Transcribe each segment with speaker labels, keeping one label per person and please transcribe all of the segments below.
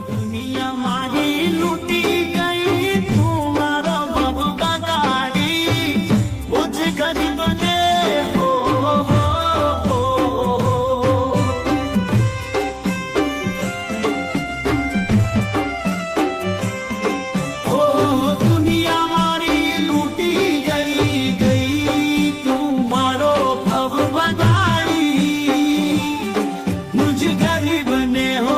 Speaker 1: दुनिया मारी लूटी गई, तुम्हारा बाबू का गाड़ी मुझे गरीब ने हो। दुनिया मारी लूटी गई तुम्हारो बाबू का गाड़ी मुझे गरीब ने हो।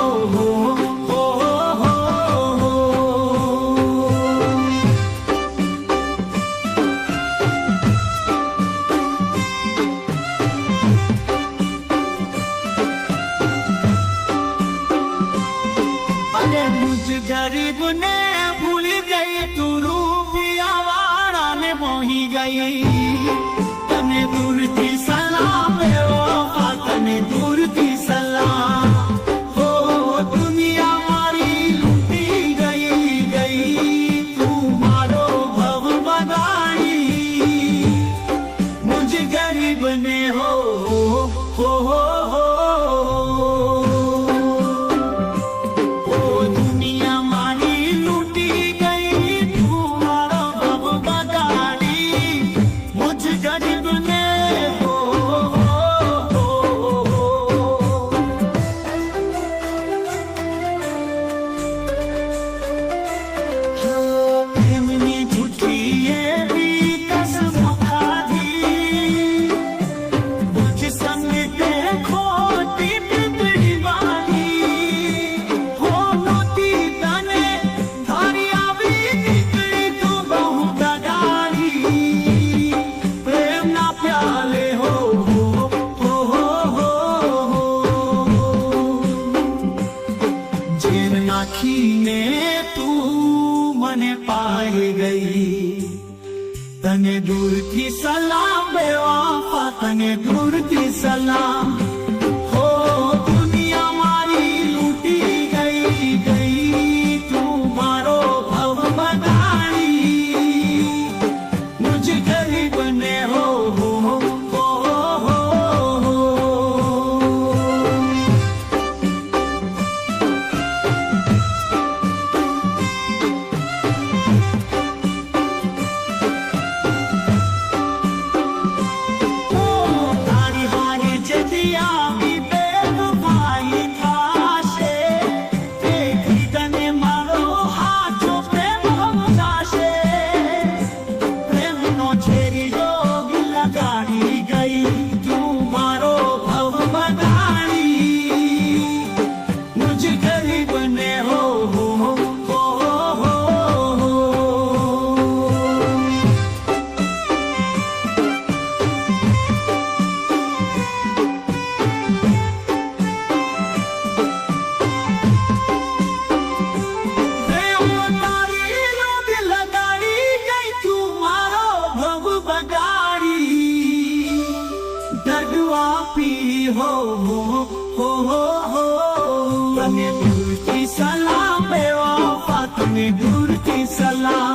Speaker 1: मुझ गरीब ने भूल गई, तू रूपिया वाड़ा में मोही गई। तने दूर थी सलाम तने दूर थी सलाम हो। दुनिया मारी लूटी गई तुम्हारो भव बगाड़ी मुझ गरीब ने हो। आखीने तू मने पाई गई, तने दूर की सलाम बेवफा, तने दूर की सलाम हो। दुनिया मारी लूटी गई तुम्हारो भव बगाड़ी मुझे गरीब ने हो। तने दूर की सलाम बेवफा, तने दूर की सलाम।